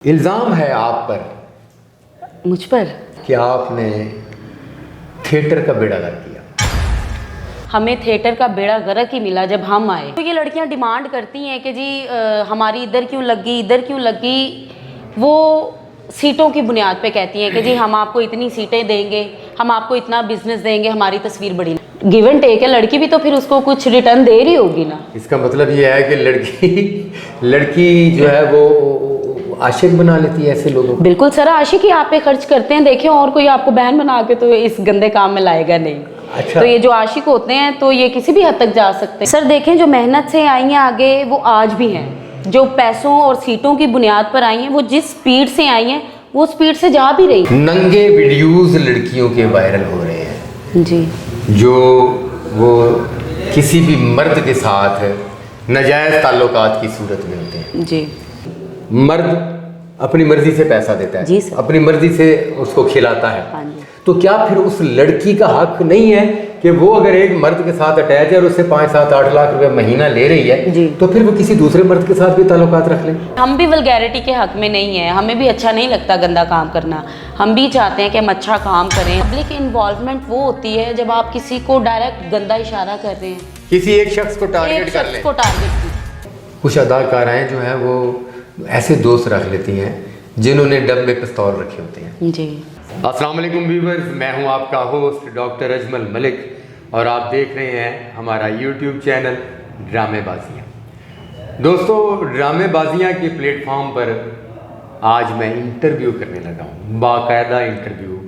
इल्ज़ाम है आप पर, मुझ पर, कि आपने थिएटर का बेड़ा गर्क किया। हमें थिएटर का बेड़ा गर्क ही मिला जब हम आए। तो ये लड़कियां डिमांड करती हैं कि जी हमारी इधर क्यों लगी, इधर क्यों लगी। वो सीटों की बुनियाद पे कहती हैं कि जी हम आपको इतनी सीटें देंगे, हम आपको इतना बिजनेस देंगे, हमारी तस्वीर बड़ी। गिव एंड टेक है, लड़की भी तो फिर उसको कुछ रिटर्न दे रही होगी ना। इसका मतलब ये है कि लड़की जो है वो आशिक बना लेती है ऐसे लोगों को। बिल्कुल सर, आशिक ही आप पे खर्च करते हैं। देखिए और कोई आपको बहन बना के तो इस गंदे काम में लाएगा नहीं। अच्छा। तो ये जो आशिक होते हैं तो ये किसी भी हद तक जा सकते हैं। सर देखें, जो मेहनत से आई हैं आगे वो आज भी हैं। जो पैसों और सीटों की बुनियाद पर आई हैं वो जिस स्पीड से आई हैं वो स्पीड से जा भी रही। नंगे वीडियोस लड़कियों के वायरल हो रहे हैं जी, जो वो किसी भी मर्द के साथ नाजायज़ ताल्लुकात की सूरत में होते हैं। जी, मर्द अपनी मर्जी से पैसा देता है, जी सर। अपनी मर्जी से उसको खिलाता है। हाँ जी। तो क्या फिर उस लड़की का हक नहीं है कि वो अगर एक मर्द के साथ अटैच है और उससे 5, 7, 8 लाख रुपए महीना ले रही है, जी, तो फिर वो किसी दूसरे मर्द के साथ भी ताल्लुकात रख ले। हम भी वल्गैरिटी के हक में नहीं है। हमें भी अच्छा नहीं लगता गंदा काम करना। हम भी चाहते हैं कि हम अच्छा काम करें। पब्लिक इन्वॉल्वमेंट वो होती है जब आप किसी को डायरेक्ट गंदा इशारा कर रहे हैं, किसी एक शख्स को टारगेट एक कर शख्स ले। को टारगेट की। कुछ अदाकाराएं जो हैं वो ऐसे दोस्त रख लेती हैं जिन्होंने डब में पिस्तौल रखे होते हैं। जी, अस्सलाम वालेकुम व्यूअर्स, मैं हूं आपका होस्ट डॉक्टर अजमल मलिक और आप देख रहे हैं हमारा यूट्यूब चैनल ड्रामेबाजियाँ। दोस्तों, ड्रामेबाजियाँ के प्लेटफॉर्म पर आज मैं इंटरव्यू करने लगा हूँ, बाकायदा इंटरव्यू।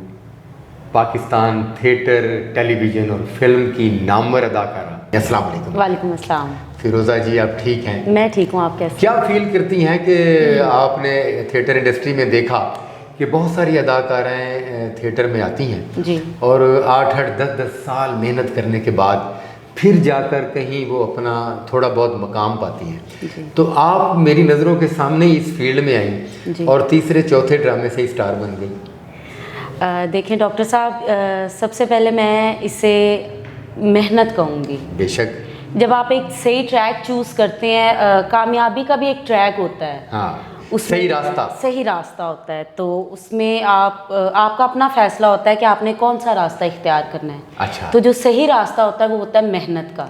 पाकिस्तान थिएटर, टेलीविज़न और फिल्म की नामवर अदाकारा। अस्सलाम वालेकुम। वालेकुम अस्सलाम। फिरोज़ा जी, आप ठीक हैं? मैं ठीक हूँ, आप कैसे? क्या फील करती हैं कि आपने थिएटर इंडस्ट्री में देखा कि बहुत सारी अदाकाराएं थिएटर में आती हैं जी, और 8-8, 10-10 साल मेहनत करने के बाद फिर जाकर कहीं वो अपना थोड़ा बहुत मकाम पाती हैं। जी, तो आप मेरी नज़रों के सामने ही इस फील्ड में आई जी। और तीसरे चौथे ड्रामे से ही स्टार बन गई। देखें डॉक्टर साहब, सबसे पहले मैं इसे मेहनत कहूँगी। बेशक। जब आप एक सही ट्रैक चूज़ करते हैं, कामयाबी का भी एक ट्रैक होता है। हाँ, उसमें सही रास्ता होता है। तो उसमें आपका अपना फैसला होता है कि आपने कौन सा रास्ता इख्तियार करना है। अच्छा। तो जो सही रास्ता होता है वो होता है मेहनत का।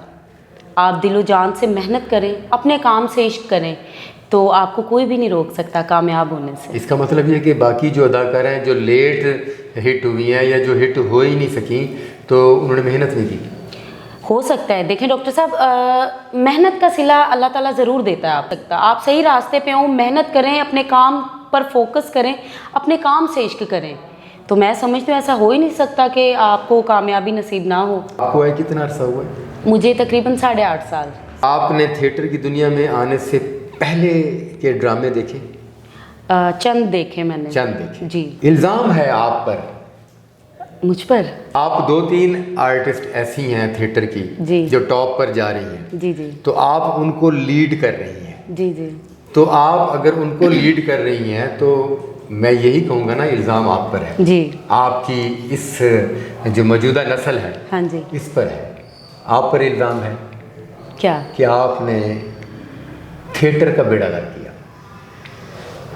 आप दिलो जान से मेहनत करें, अपने काम से इश्क करें, तो आपको कोई भी नहीं रोक सकता कामयाब होने से। इसका मतलब ये कि बाकी जो अदाकार हैं जो लेट हिट हुई हैं या जो हिट हो ही नहीं सकी, तो उन्होंने मेहनत नहीं की। हो सकता है। देखें डॉक्टर साहब, मेहनत का सिला अल्लाह ताला ज़रूर देता है। आप सही रास्ते पे हो, मेहनत करें, अपने काम पर फोकस करें, अपने काम से इश्क करें, तो मैं समझती हूँ ऐसा हो ही नहीं सकता कि आपको कामयाबी नसीब ना हो। आपको है कितना अरसा हुआ है? मुझे तकरीबन 8.5 साल। आपने थिएटर की दुनिया में आने से पहले के ड्रामे देखे? चंद देखे मैंने। चंद देखे। जी। इल्ज़ाम है आप पर, मुझ पर। आप 2-3 आर्टिस्ट ऐसी हैं थिएटर की जी, जो टॉप पर जा रही हैं, जी, जी, तो आप उनको लीड कर रही हैं। जी, जी, तो आप अगर उनको लीड कर रही हैं तो मैं यही कहूँगा ना, इल्ज़ाम आप पर है। जी, आपकी इस जो मौजूदा नस्ल है हाँ जी। इस पर है, आप पर इल्ज़ाम है क्या? कि आपने थिएटर का बेड़ा गर्क किया।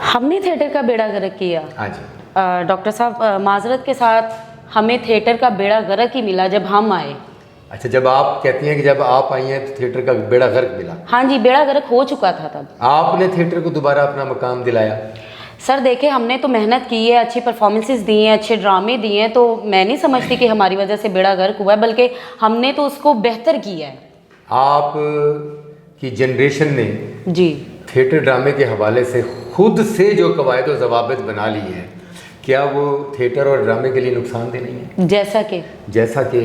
हमने थिएटर का बेड़ा गर्क किया? हाँ जी। डॉक्टर साहब, माजरत के साथ हमें थिएटर का बेड़ा गर्क ही मिला जब हम आए। अच्छा, जब आप कहती हैं कि जब आप आई हैं तो थिएटर का बेड़ा गर्क मिला। हाँ जी, बेड़ा गर्क हो चुका था तब। आपने थिएटर को दोबारा अपना मकाम दिलाया। सर देखिए, हमने तो मेहनत की है, अच्छी परफॉर्मेंसेस दी हैं, अच्छे ड्रामे दिए हैं, तो मैं नहीं समझती कि हमारी वजह से बेड़ा गर्क हुआ है, बल्कि हमने तो उसको बेहतर किया है। आप की जनरेशन ने जी, थिएटर ड्रामे के हवाले से खुद से जो कवायद व ज़वाबित बना ली हैं, क्या वो थिएटर और ड्रामे के लिए नुकसानदेह नहीं है? जैसा कि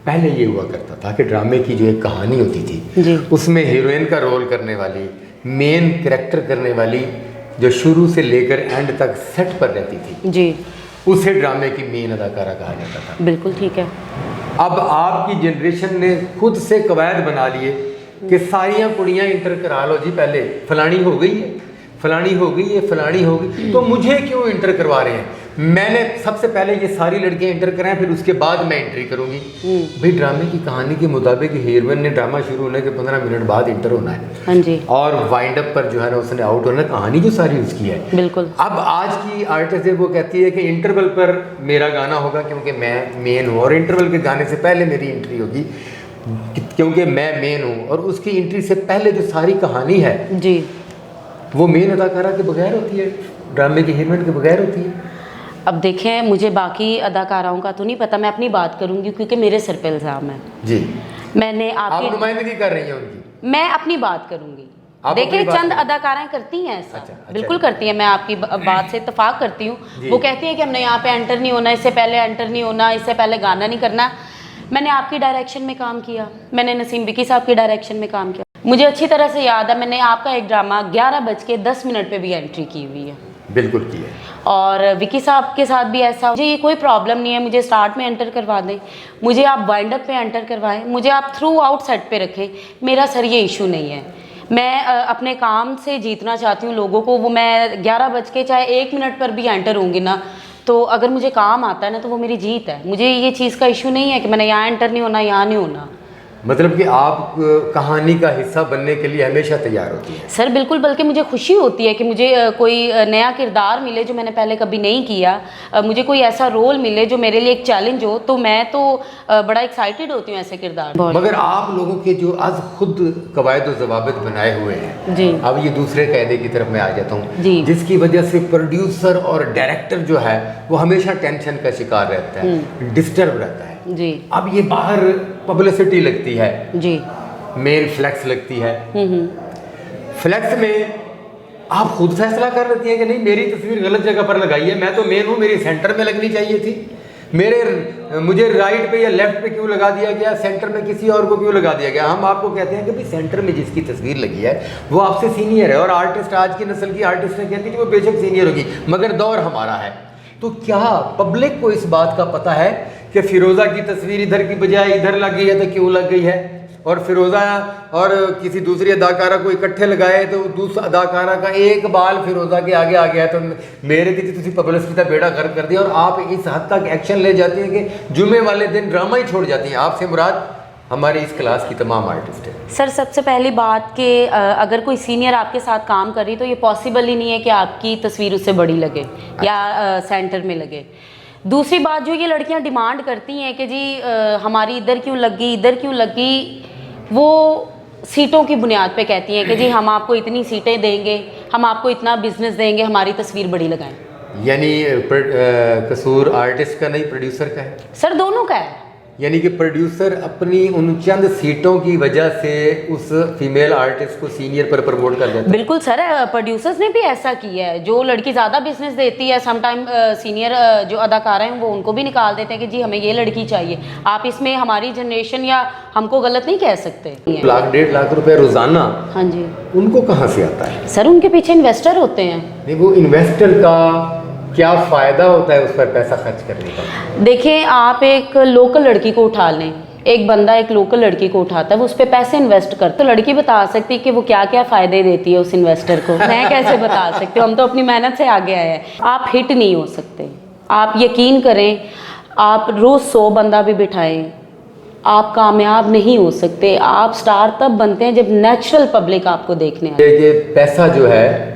पहले ये हुआ करता था कि ड्रामे की जो एक कहानी होती थी जी, उसमें हीरोइन का रोल करने वाली, मेन कैरेक्टर करने वाली, जो शुरू से लेकर एंड तक सेट पर रहती थी, जी, उसे ड्रामे की मेन अदाकारा कहा जाता था। बिल्कुल ठीक है। अब आपकी जनरेशन ने खुद से कवायद बना लिए कि सारियां कुड़ियां इंटर करा लो जी, पहले फलानी हो गई है, फलानी हो गई है, फलानी हो गई, तो मुझे क्यों इंटर करवा रहे हैं? मैंने सबसे पहले ये सारी लड़कियां इंटर कराएं, फिर उसके बाद मैं एंट्री करूंगी। भाई ड्रामे की कहानी के मुताबिक हीरोइन ने ड्रामा शुरू होने के 15 मिनट बाद इंटर होना है। हाँ जी। और वाइंड अप पर जो है ना उसने आउट होना है, कहानी जो सारी उसकी है। बिल्कुल। अब आज की आर्टिस्ट है वो कहती है कि इंटरवल पर मेरा गाना होगा क्योंकि मैं मेन हूँ, और इंटरवल के गाने से पहले मेरी एंट्री होगी क्योंकि मैं मेन हूँ, और उसकी एंट्री से पहले जो सारी कहानी है जी वो मेन अदाकारा के बगैर होती है, ड्रामे की हीरोइन के बगैर होती है। अब देखें, मुझे बाकी अदाकाराओं का तो नहीं पता, मैं अपनी बात करूंगी क्योंकि मेरे सिर पे इल्ज़ाम है। जी। मैंने आप आपकी नुमाइंदगी कर रही हैं उनकी। मैं अपनी बात करूंगी। आप देखिए अपनी बात चंद करें। अदाकाराएं करती हैं ऐसा। अच्छा, बिल्कुल करती हैं, मैं आपकी बात से इत्तेफाक करती हूँ। जी। वो कहती है कि हमने यहाँ पे एंटर नहीं होना, इससे पहले एंटर नहीं होना, इससे पहले गाना नहीं करना। मैंने आपकी डायरेक्शन में काम किया, मैंने नसीम विकी साहब की डायरेक्शन में काम किया। मुझे अच्छी तरह से याद है, मैंने आपका एक ड्रामा 11:10 पे भी एंट्री की हुई है। बिल्कुल की है। और विकी साहब के साथ भी ऐसा। मुझे ये कोई प्रॉब्लम नहीं है, मुझे स्टार्ट में एंटर करवा दें, मुझे आप वाइंड अप पे एंटर करवाएं, मुझे आप थ्रू आउट सेट पे रखें, मेरा सर ये इशू नहीं है। मैं अपने काम से जीतना चाहती हूँ लोगों को। वो मैं 11 बज के चाहे 1 मिनट पर भी एंटर होंगी ना, तो अगर मुझे काम आता है ना तो वो मेरी जीत है। मुझे ये चीज़ का इशू नहीं है कि मैंने यहाँ एंटर नहीं होना, यहाँ नहीं होना। मतलब कि आप कहानी का हिस्सा बनने के लिए हमेशा तैयार होती हैं। सर बिल्कुल, बल्कि मुझे खुशी होती है कि मुझे कोई नया किरदार मिले जो मैंने पहले कभी नहीं किया, मुझे कोई ऐसा रोल मिले जो मेरे लिए एक चैलेंज हो, तो मैं तो बड़ा एक्साइटेड होती हूँ ऐसे किरदार। मगर आप लोगों के जो आज खुद कवायद व ज़वाबित बनाए हुए हैं जी। अब ये दूसरे कायदे की तरफ मैं आ जाता हूँ जी। जिसकी वजह से प्रोड्यूसर और डायरेक्टर जो है वो हमेशा टेंशन का शिकार रहता है, डिस्टर्ब रहता है। जी। अब ये बाहर पब्लिसिटी लगती है जी। मेन फ्लैक्स लगती है। फ्लैक्स में आप खुद फैसला कर लेती हैं कि नहीं मेरी तस्वीर गलत जगह पर लगाई है, मैं तो मेन हूँ, मेरी सेंटर में लगनी चाहिए थी, मुझे राइट पे या लेफ्ट पे क्यों लगा दिया गया, सेंटर में किसी और को क्यों लगा दिया गया। हम आपको कहते हैं कि भाई सेंटर में जिसकी तस्वीर लगी है वो आपसे सीनियर है, और आर्टिस्ट आज की नस्ल की आर्टिस्ट ने कहती है कि वो बेशक सीनियर होगी मगर दौर हमारा है। तो क्या पब्लिक को इस बात का पता है कि फिरोज़ा की तस्वीर इधर की बजाय इधर लग गई है तो क्यों लग गई है, और फिरोज़ा और किसी दूसरी अदाकारा को इकट्ठे लगाए तो दूसरा अदाकारा का एक बाल फिरोज़ा के आगे आ गया तो मेरे की तुसी पब्लिसिटी का बेड़ा गर्क कर दिया, और आप इस हद तक एक्शन ले जाती हैं कि जुमे वाले दिन ड्रामा ही छोड़ जाती हैं। आपसे मुराद हमारी इस क्लास की तमाम आर्टिस्ट है। सर सबसे पहली बात कि अगर कोई सीनियर आपके साथ काम कर रही तो ये पॉसिबल ही नहीं है कि आपकी तस्वीर उससे बड़ी लगे या सेंटर में लगे। दूसरी बात, जो ये लड़कियां डिमांड करती हैं कि जी हमारी इधर क्यों लगी, इधर क्यों लगी, वो सीटों की बुनियाद पे कहती हैं कि जी हम आपको इतनी सीटें देंगे, हम आपको इतना बिजनेस देंगे, हमारी तस्वीर बड़ी लगाएं। यानी कसूर आर्टिस्ट का नहीं प्रोड्यूसर का है? सर दोनों का है। यानी कि प्रोड्यूसर अपनी उन चंद सीटों की वजह से उस फीमेल आर्टिस्ट को सीनियर पर प्रमोट कर देता है। बिल्कुल सर, प्रोड्यूसर्स ने भी ऐसा किया है। जो लड़की ज़्यादा बिजनेस देती है समटाइम सीनियर जो अदाकारा हैं वो उनको भी निकाल देते हैं कि जी हमें ये लड़की चाहिए। आप इसमें हमारी जनरेशन या हमको गलत नहीं कह सकते। 1.5 लाख रुपए रोजाना, हाँ जी। उनको कहाँ से आता है? सर उनके पीछे इन्वेस्टर होते हैं। नहीं, वो इन्वेस्टर का क्या फ़ायदा होता है उस पर पैसा खर्च करने का? देखिए आप एक लोकल लड़की को उठा लें, एक बंदा एक लोकल लड़की को उठाता है, वो उस पर पैसे इन्वेस्ट करता है, तो लड़की बता सकती है कि वो क्या क्या फ़ायदे देती है उस इन्वेस्टर को। मैं कैसे बता सकती हूँ, हम तो अपनी मेहनत से आगे आए हैं। आप हिट नहीं हो सकते, आप यकीन करें, आप रोज़ 100 बंदा भी बिठाएं, आप कामयाब नहीं हो सकते। आप स्टार तब बनते हैं जब नेचुरल पब्लिक आपको देखने आए। ये पैसा जो है,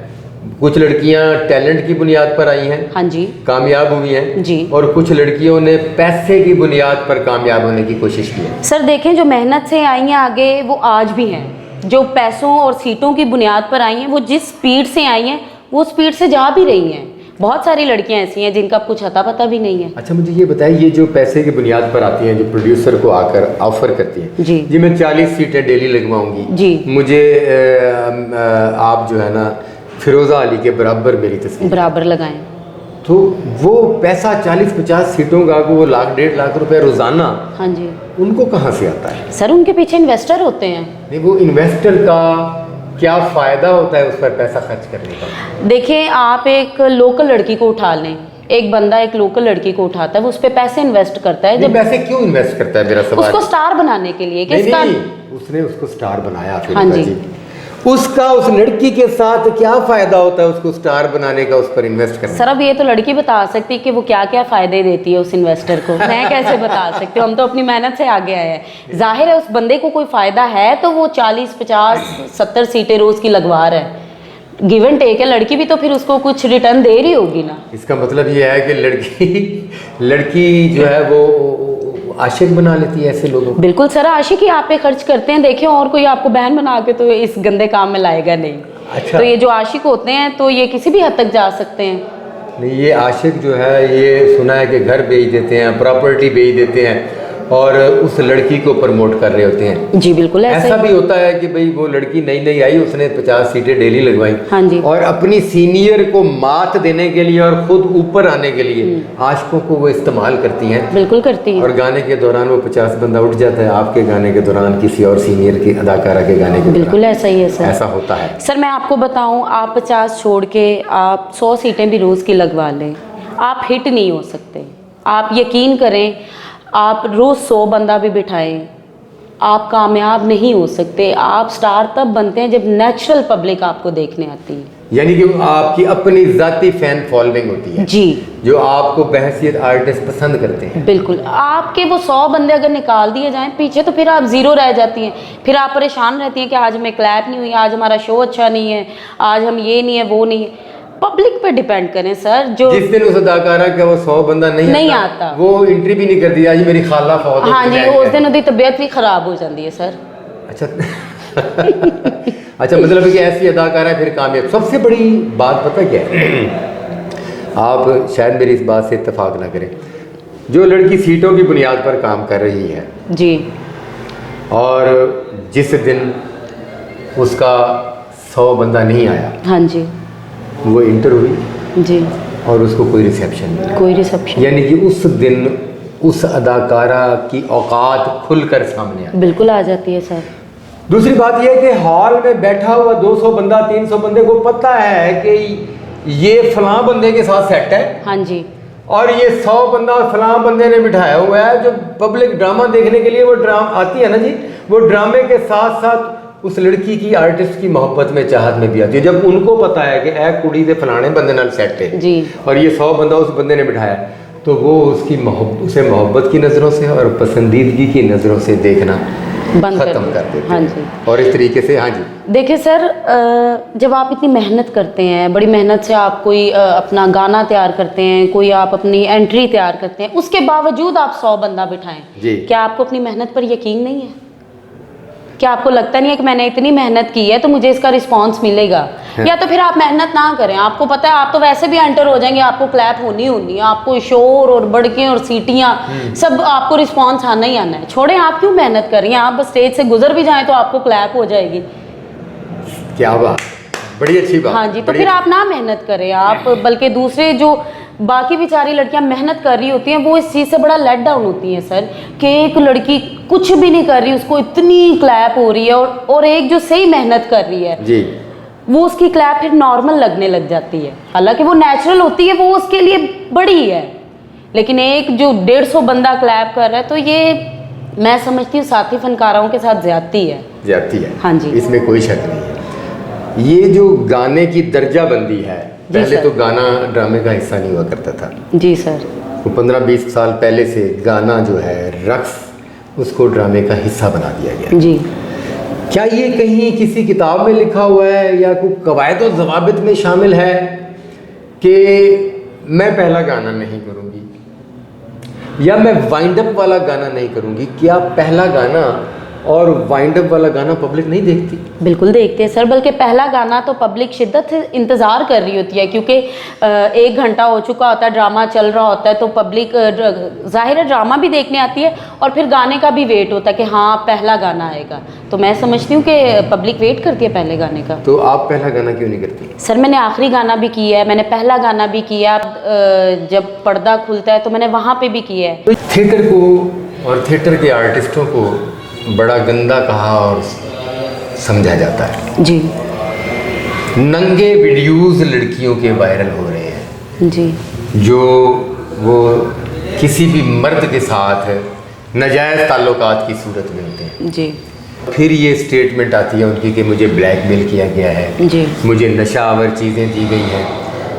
कुछ लड़कियां टैलेंट की बुनियाद पर आई हैं, हाँ जी, कामयाब हुई हैं जी, और कुछ लड़कियों ने पैसे की बुनियाद पर कामयाब होने की कोशिश की है। सर देखें, जो मेहनत से आई हैं आगे वो आज भी हैं। जो पैसों और सीटों की बुनियाद पर आई हैं वो जिस स्पीड से आई हैं वो स्पीड से जा भी रही हैं। बहुत सारी लड़कियां ऐसी हैं जिनका कुछ अता पता भी नहीं है। अच्छा मुझे ये बताइए, ये जो पैसे की बुनियाद पर आती हैं, जो प्रोड्यूसर को आकर ऑफर करती हैं, जी मैं 40 सीटें डेली लगवाऊंगी, जी, मुझे आप जो है ना फिरोज़ा अली के बराबर मेरी तस्वीर बराबर लगाएं, तो वो पैसा 40-50 सीटों का वो 1.5 लाख रुपए रोजाना, हाँ जी, उनको कहाँ से आता है? सर उनके पीछे इन्वेस्टर होते हैं। नहीं, वो इन्वेस्टर का क्या फ़ायदा होता है उस पर पैसा खर्च करने का? देखिए आप एक लोकल लड़की को उठा लें, एक बंदा एक लोकल लड़की को उठाता है, वो उस पर पैसे इन्वेस्ट करता है। जब पैसे क्यों इन्वेस्ट करता है, मेरा सवाल? उसको स्टार बनाने के लिए कि नहीं, उसने उसको स्टार बनाया, हाँ जी, उसका उस लड़की के साथ क्या फायदा होता है उसको स्टार बनाने का, उस पर इन्वेस्ट करने सर अब ये तो लड़की बता सकती है कि वो क्या क्या फायदे देती है उस इन्वेस्टर को, मैं कैसे बता सकती हूँ? हम तो अपनी मेहनत से आगे आए हैं। जाहिर है उस बंदे को कोई फायदा है तो वो 40, 50, 70 सीटें रोज की लगवा रहा है। गिव एंड टेक है, लड़की भी तो फिर उसको कुछ रिटर्न दे रही होगी ना। इसका मतलब ये है कि लड़की जो है वो आशिक बना लेती है ऐसे लोगों को। बिल्कुल सर, आशिक ही आप पे खर्च करते हैं। देखिए और कोई आपको बहन बना के तो इस गंदे काम में लाएगा नहीं। अच्छा। तो ये जो आशिक होते हैं तो ये किसी भी हद तक जा सकते हैं। नहीं, ये आशिक जो है ये सुना है कि घर बेच देते हैं, प्रॉपर्टी बेच देते हैं और उस लड़की को प्रमोट कर रहे होते हैं। जी बिल्कुल ऐसा भी होता है कि भाई वो लड़की नई नई आई, उसने 50 सीटें डेली लगवाई। हाँ जी। और अपनी सीनियर को मात देने के लिए और खुद ऊपर आने के लिए आशिकों को वो इस्तेमाल करती हैं। बिल्कुल करती हैं। और गाने के दौरान वो 50 बंदा उठ जाता है, आपके गाने के दौरान किसी और सीनियर की अदाकारा के गाने के बिल्कुल दौरान। ऐसा ही है सर। ऐसा होता है सर मैं आपको बताऊं, आप 50 छोड़ के आप 100 सीटें भी रोज़ की लगवा लें, आप हिट नहीं हो सकते। आप यकीन करें, आप रोज़ 100 बंदा भी बिठाएं, आप कामयाब नहीं हो सकते। आप स्टार तब बनते हैं जब नेचुरल पब्लिक आपको देखने आती है। यानी कि आपकी अपनी जाती फैन फॉलोइंग होती है जी, जो आपको बहसियत आर्टिस्ट पसंद करते हैं। बिल्कुल। आपके वो 100 बंदे अगर निकाल दिए जाएं पीछे तो फिर आप ज़ीरो रह जाती हैं। फिर आप परेशान रहती हैं कि आज हमें क्लैप नहीं हुई, आज हमारा शो अच्छा नहीं है, आज हम ये नहीं है वो नहीं है। पब्लिक पे डिपेंड करें सर। जो जिस दिन उस अदाकारा का वो 100 बंदा नहीं आता, वो एंट्री भी नहीं करती, आज मेरी खाला फौत हो गई। हाँ जी, उस दिन उसकी तबीयत भी खराब हो जाती है सर। अच्छा अच्छा, मतलब कि ऐसी अदाकारा फिर कामयाब। सबसे बड़ी बात पता क्या है, आप शायद मेरी इस बात से इत्तेफाक ना करें, जो लड़की सीटों की बुनियाद पर काम कर रही है जी, और जिस दिन उसका 100 बंदा नहीं आया, हाँ जी, वो इंटर हुई जी, और उसको कोई रिसेप्शन नहीं, कोई रिसेप्शन, यानी कि उस दिन उस अदाकारा की औकात खुलकर सामने आई। बिल्कुल आ जाती है सर। दूसरी बात यह है कि हॉल में बैठा हुआ 200 बंदा 300 बंदे को पता है कि ये फलां बंदे के साथ सेट है, हाँ जी, और ये 100 बंदा फलां बंदे ने बिठाया हुआ है। जो पब्लिक ड्रामा देखने के लिए वो ड्रामा आती है ना जी, वो ड्रामे के साथ साथ उस लड़की की, आर्टिस्ट की मोहब्बत में, चाहत में भी आती है। जब उनको पता है कि ए कुड़ी दे फलाने बंदे नाल सेट है जी, और ये 100 बंदा उस बंदे ने बिठाया, तो वो उसकी उसे मोहब्बत की नज़रों से और पसंदीदगी की नज़रों से देखना बंद खत्म कर देते हैं। हाँ जी। और इस तरीके से, हाँ जी, देखिए सर, जब आप इतनी मेहनत करते हैं, बड़ी मेहनत से आप कोई अपना गाना तैयार करते हैं, कोई आप अपनी एंट्री तैयार करते हैं, उसके बावजूद आप 100 बंदा बिठाएं, जी, क्या आपको अपनी मेहनत पर यकीन नहीं है? क्या आपको लगता नहीं है कि मैंने इतनी मेहनत की है तो मुझे इसका रिस्पांस मिलेगा? या तो फिर आप मेहनत ना करें, आपको पता है आप तो वैसे भी एंटर हो जाएंगे, आपको क्लैप होनी है, आपको शोर और बड़के और सीटियाँ सब आपको रिस्पांस आना ही आना है। छोड़ें, आप क्यों मेहनत कर रही हैं? आप बस स्टेज से गुजर भी जाएं तो आपको क्लैप हो जाएगी। क्या बात, बड़ी अच्छी बात। हाँ जी, तो फिर आप ना मेहनत करें, आप बल्कि दूसरे जो बाकी बेचारी लड़कियां मेहनत कर रही होती हैं वो इस चीज़ से बड़ा लेट डाउन होती हैं सर, कि एक लड़की कुछ भी नहीं कर रही, उसको इतनी क्लैप हो रही है, और एक जो सही मेहनत कर रही है जी, वो उसकी क्लैप फिर नॉर्मल लगने लग जाती है। हालांकि वो नेचुरल होती है, वो उसके लिए बड़ी है, लेकिन एक जो 150 बंदा क्लैप कर रहा है तो ये मैं समझती हूँ साथी फनकारों के साथ ज्यादती है। हाँ जी, इसमें कोई शक नहीं है। ये जो गाने की दर्जाबंदी है, पहले तो गाना ड्रामे का हिस्सा नहीं हुआ करता था जी सर, वो 15-20 साल पहले से गाना जो है, रक्स, उसको ड्रामे का हिस्सा बना दिया गया जी। क्या ये कहीं किसी किताब में लिखा हुआ है या कोई कवायद और ज़वाबित में शामिल है कि मैं पहला गाना नहीं करूँगी या मैं वाइंड अप वाला गाना नहीं करूँगी? क्या पहला गाना और वाइंड अप वाला गाना पब्लिक नहीं देखती? बिल्कुल देखते हैं सर, बल्कि पहला गाना तो पब्लिक शिद्दत से इंतज़ार कर रही होती है, क्योंकि 1 घंटा हो चुका होता है, ड्रामा चल रहा होता है, तो पब्लिक ज़ाहिर है ड्रामा भी देखने आती है और फिर गाने का भी वेट होता है कि हाँ पहला गाना आएगा। तो मैं समझती हूँ कि पब्लिक वेट करती है पहले गाने का। तो आप पहला गाना क्यों नहीं करती? सर मैंने आखिरी गाना भी किया है, मैंने पहला गाना भी किया, जब पर्दा खुलता है तो मैंने वहाँ पर भी किया है। तो थिएटर को और थिएटर के आर्टिस्टों को बड़ा गंदा कहा और समझा जाता है जी। नंगे वीडियोस लड़कियों के वायरल हो रहे हैं जी, जो वो किसी भी मर्द के साथ नाजायज़ ताल्लुकात की सूरत में होते हैं जी। फिर ये स्टेटमेंट आती है उनकी कि मुझे ब्लैकमेल किया गया है, जी मुझे नशा आवर चीज़ें दी गई हैं,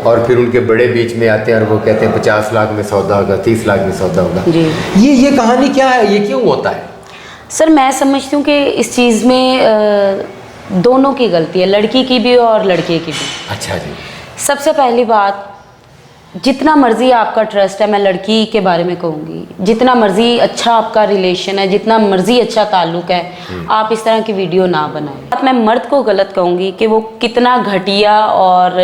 और फिर उनके बड़े बीच में आते हैं और वो कहते हैं 50 लाख में सौदा होगा, 30 लाख में सौदा होगा। जी ये कहानी क्या है, ये क्यों होता है? सर, मैं समझती हूँ कि इस चीज़ में दोनों की गलती है, लड़की की भी और लड़के की भी। अच्छा जी। सबसे पहली बात, जितना मर्जी आपका ट्रस्ट है, मैं लड़की के बारे में कहूँगी, जितना मर्जी अच्छा आपका रिलेशन है, जितना मर्जी अच्छा ताल्लुक है, आप इस तरह की वीडियो ना बनाएं। मैं मर्द को गलत कहूँगी कि वो कितना घटिया और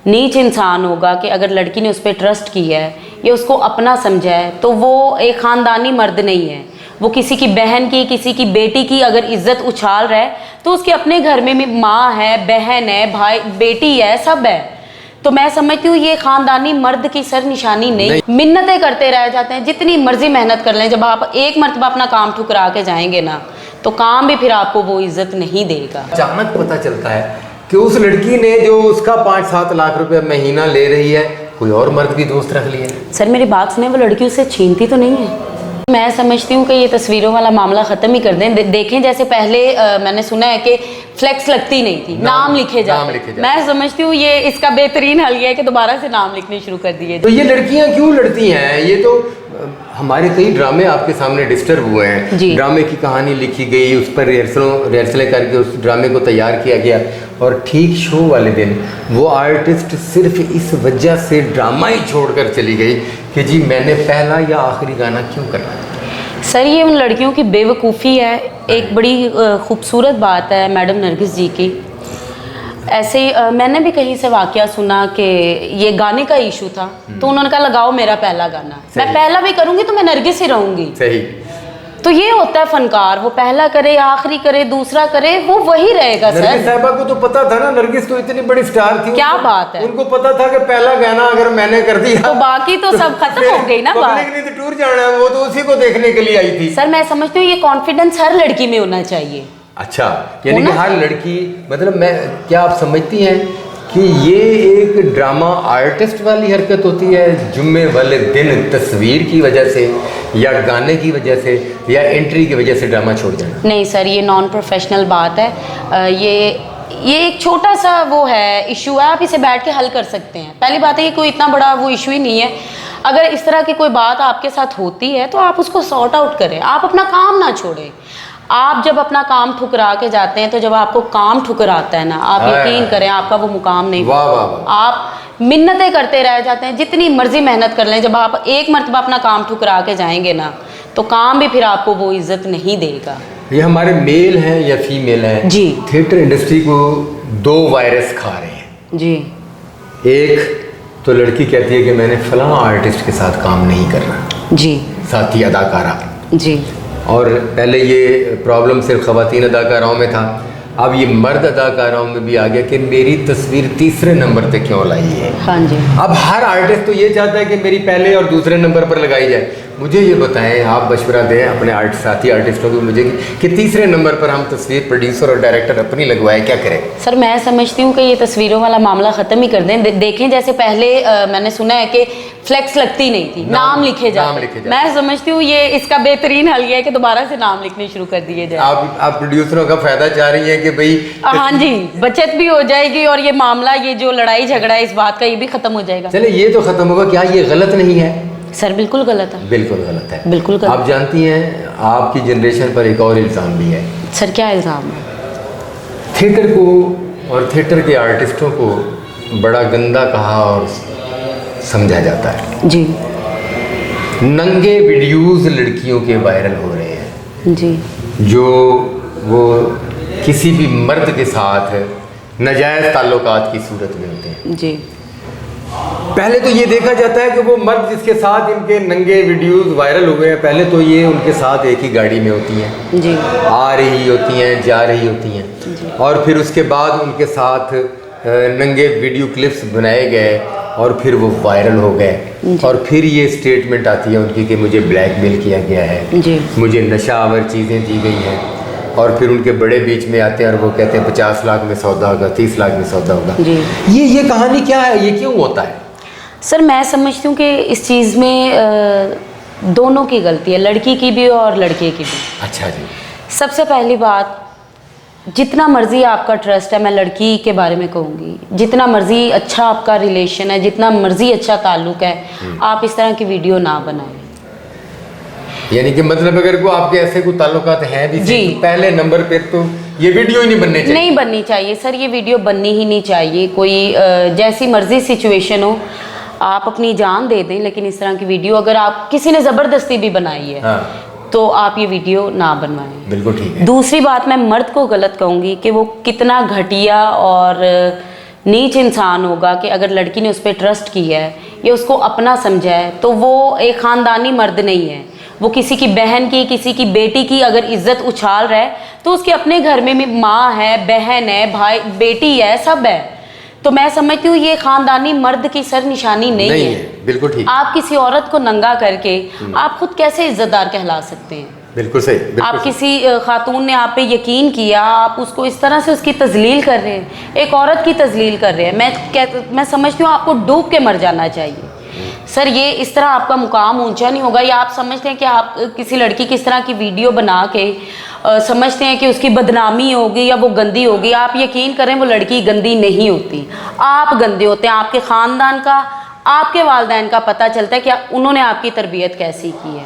नीच इंसान होगा कि अगर लड़की ने उस पर ट्रस्ट किया है या उसको अपना समझा है, तो वो एक ख़ानदानी मर्द नहीं है। वो किसी की बहन की, किसी की बेटी की अगर इज्जत उछाल रहा है तो उसके अपने घर में भी माँ है, बहन है, भाई, बेटी है, सब है। तो मैं समझती हूँ ये खानदानी मर्द की सर निशानी नहीं। मिन्नतें करते रह जाते हैं, जितनी मर्जी मेहनत कर लें, जब आप एक मर्तबा अपना काम ठुकरा के जाएंगे ना, तो काम भी फिर आपको वो इज्जत नहीं देगा। अचानक पता चलता है कि उस लड़की ने जो उसका 5-7 लाख रुपए महीना ले रही है, कोई और मर्द भी दोस्त रख लिया। सर मेरी बात सुने, वो लड़की उससे छीनती तो नहीं है। मैं समझती हूँ कि ये तस्वीरों वाला मामला ख़त्म ही कर दें। देखें जैसे पहले मैंने सुना है कि फ्लेक्स लगती नहीं थी, नाम लिखे जाते। मैं समझती हूँ ये इसका बेहतरीन हल ये है कि दोबारा से नाम लिखने शुरू कर दिए। तो ये लड़कियाँ क्यों लड़ती हैं? ये तो हमारे कई ड्रामे आपके सामने डिस्टर्ब हुए हैं, ड्रामे की कहानी लिखी गई, उस पर रिहर्सलें करके उस ड्रामे को तैयार किया गया, और ठीक शो वाले दिन वो आर्टिस्ट सिर्फ इस वजह से ड्रामा ही छोड़कर चली गई कि जी मैंने पहला या आखिरी गाना क्यों करना है। सर ये उन लड़कियों की बेवकूफ़ी है। एक बड़ी खूबसूरत बात है मैडम नरगिस जी की। ऐसे मैंने भी कहीं से वाकया सुना कि ये गाने का इशू था, तो उन्होंने कहा लगाओ मेरा पहला गाना, मैं पहला भी करूँगी तो मैं नरगिस ही रहूँगी। सही। तो ये होता है फनकार, वो पहला करे, आखिरी करे, दूसरा करे, वो वही रहेगा। सर नरगिस साहिबा को तो पता था ना, नरगिस तो इतनी बड़ी स्टार थी, क्या बात है, उनको पता था कि पहला गाना अगर मैंने कर दिया तो बाकी तो सब खत्म हो गई ना बात। पब्लिक ने तो टूर जाना है, वो तो उसी को देखने के लिए आई थी। सर मैं समझती हूँ ये कॉन्फिडेंस हर लड़की में होना चाहिए। अच्छा, यानी कि हर लड़की, मतलब मैं, क्या आप समझती हैं कि ये एक ड्रामा आर्टिस्ट वाली हरकत होती है, जुम्मे वाले दिन तस्वीर की वजह से या गाने की वजह से या एंट्री की वजह से ड्रामा छोड़ जाना? नहीं सर, ये नॉन प्रोफेशनल बात है। ये एक छोटा सा वो है, इशू है, आप इसे बैठ के हल कर सकते हैं। पहली बात है ये कोई इतना बड़ा वो इशू ही नहीं है। अगर इस तरह की कोई बात आपके साथ होती है तो आप उसको सॉर्ट आउट करें, आप अपना काम ना छोड़ें। आप जब अपना काम ठुकरा के जाते हैं, तो जब आपको काम ठुकराता है ना, आप यकीन करें आपका वो मुकाम नहीं। वाह वाह वाह। आप मिन्नतें करते रह जाते हैं, जितनी मर्जी मेहनत कर लें, जब आप एक मर्तबा अपना काम ठुकरा के जाएंगे ना, तो काम भी फिर आपको वो इज्जत नहीं देगा। ये हमारे मेल हैं या फीमेल हैं जी, थिएटर इंडस्ट्री को दो वायरस खा रहे हैं जी। एक तो लड़की कहती है कि मैंने फलां आर्टिस्ट के साथ काम नहीं करना जी, साथी अदाकारा जी। और पहले ये प्रॉब्लम सिर्फ ख़वातीन अदाकाराओं में था, अब ये मर्द अदाकाराओं में भी आ गया कि मेरी तस्वीर तीसरे नंबर पे क्यों लाई है। हाँ जी। अब हर आर्टिस्ट तो ये चाहता है कि मेरी पहले और दूसरे नंबर पर लगाई जाए। मुझे ये बताएं, आप मशवरा दें अपने साथी आर्टिस्टों को मुझे कि तीसरे नंबर पर हम तस्वीर प्रोड्यूसर और डायरेक्टर अपनी लगवाएं, क्या करें? सर मैं समझती हूँ कि ये तस्वीरों वाला मामला ख़त्म ही कर दें। देखें जैसे पहले मैंने सुना है कि फ्लेक्स लगती नहीं थी, नाम लिखे जाते। मैं समझती हूँ ये इसका बेहतरीन हल ये है कि दोबारा से नाम लिखने शुरू कर दिए जाए। आप प्रोड्यूसरों का फायदा चाह रही हैं कि भाई? हाँ जी, बचत भी हो जाएगी और ये मामला, ये जो लड़ाई झगड़ा है इस बात का, ये भी खत्म हो जाएगा। चले ये तो खत्म होगा, क्या ये गलत नहीं है? सर बिल्कुल गलत है, बिल्कुल गलत है, बिल्कुल गलत। आप जानती हैं आपकी जनरेशन पर एक और इल्ज़ाम भी है। सर क्या इल्ज़ाम है? थिएटर को और थिएटर के आर्टिस्टों को बड़ा गंदा कहा और समझा जाता है जी। नंगे वीडियोस लड़कियों के वायरल हो रहे हैं जी, जो वो किसी भी मर्द के साथ नाजायज़ ताल्लुकात की सूरत में होते हैं जी। पहले तो ये देखा जाता है कि वो मर्द जिसके साथ इनके नंगे वीडियोस वायरल हुए हैं, पहले तो ये उनके साथ एक ही गाड़ी में होती हैं जी, आ रही होती हैं, जा रही होती हैं, और फिर उसके बाद उनके साथ नंगे वीडियो क्लिप्स बनाए गए और फिर वो वायरल हो गए, और फिर ये स्टेटमेंट आती है उनकी कि मुझे ब्लैकमेल किया गया है, मुझे नशा आवर चीज़ें दी गई हैं, और फिर उनके बड़े बीच में आते हैं और वो कहते हैं 50 लाख में सौदा होगा, 30 लाख में सौदा होगा। ये कहानी क्या है, ये क्यों होता है? सर मैं समझती हूँ कि इस चीज़ में दोनों की गलती है, लड़की की भी और लड़के की भी। अच्छा जी। सबसे पहली बात, जितना मर्जी आपका ट्रस्ट है, मैं लड़की के बारे में कहूँगी, जितना मर्जी अच्छा आपका रिलेशन है, जितना मर्जी अच्छा ताल्लुक है, आप इस तरह की वीडियो ना बनाएं। यानी कि मतलब अगर को आपके ऐसे कोई ताल्लुकात हैं भी जी, तो पहले नंबर पे तो ये वीडियो ही नहीं बननी चाहिए। नहीं बननी चाहिए सर, ये वीडियो बननी ही नहीं चाहिए। कोई जैसी मर्जी सिचुएशन हो, आप अपनी जान दे दें, लेकिन इस तरह की वीडियो अगर आप किसी ने ज़बरदस्ती भी बनाई है, हाँ, तो आप ये वीडियो ना बनवाएं। बिल्कुल ठीक है। दूसरी बात, मैं मर्द को गलत कहूँगी कि वो कितना घटिया और नीच इंसान होगा कि अगर लड़की ने उस पर ट्रस्ट किया है या उसको अपना समझा है, तो वो एक ख़ानदानी मर्द नहीं है। वो किसी की बहन की, किसी की बेटी की अगर इज्जत उछाल रहा है, तो उसके अपने घर में भी माँ है, बहन है, भाई, बेटी है, सब है। तो मैं समझती हूँ ये ख़ानदानी मर्द की सर निशानी नहीं है। बिल्कुल ठीक। आप किसी औरत को नंगा करके आप खुद कैसे इज्जतदार कहला सकते हैं? बिल्कुल सही, बिल्कुल आप सही। किसी खातून ने आप पे यकीन किया, आप उसको इस तरह से उसकी तजलील कर रहे हैं, एक औरत की तजलील कर रहे हैं। मैं समझती हूँ आपको डूब के मर जाना चाहिए सर। ये इस तरह आपका मुकाम ऊंचा नहीं होगा। या आप समझते हैं कि आप किसी लड़की की इस तरह की वीडियो बना के समझते हैं कि उसकी बदनामी होगी या वो गंदी होगी। आप यकीन करें, वो लड़की गंदी नहीं होती, आप गंदे होते हैं। आपके ख़ानदान का, आपके वालिदैन का पता चलता है कि उन्होंने आपकी तरबियत कैसी की है।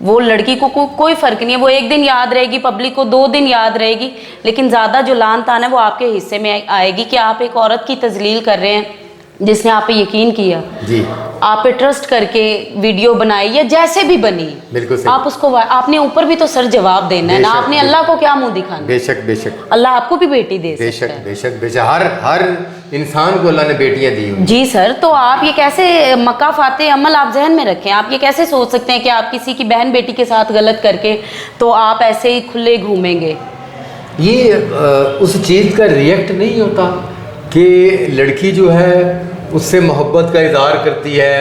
वो लड़की को कोई फ़र्क नहीं है, वो एक दिन याद रहेगी, पब्लिक को 2 दिन याद रहेगी, लेकिन ज़्यादा जो लान तान है वो आपके हिस्से में आएगी कि आप एक औरत की तजलील कर रहे हैं जिसने आप पे यकीन किया जी, आप पे ट्रस्ट करके वीडियो बनाई या जैसे भी बनी। बिल्कुल सही। आप उसको, आपने ऊपर भी तो सर जवाब देना है ना। आपने अल्लाह को क्या मुंह दिखाना? बेशक बेशक, अल्लाह आपको भी बेटी दे सकता बेशक है। बेशक बेशक, हर इंसान को अल्लाह ने बेटियां दी हुई। जी सर, तो आप ये कैसे मक्का फाते अमल आप जहन में रखें। आप ये कैसे सोच सकते हैं कि आप किसी की बहन बेटी के साथ गलत करके तो आप ऐसे ही खुले घूमेंगे? ये उस चीज़ का रिएक्ट नहीं होता कि लड़की जो है उससे मोहब्बत का इज़हार करती है,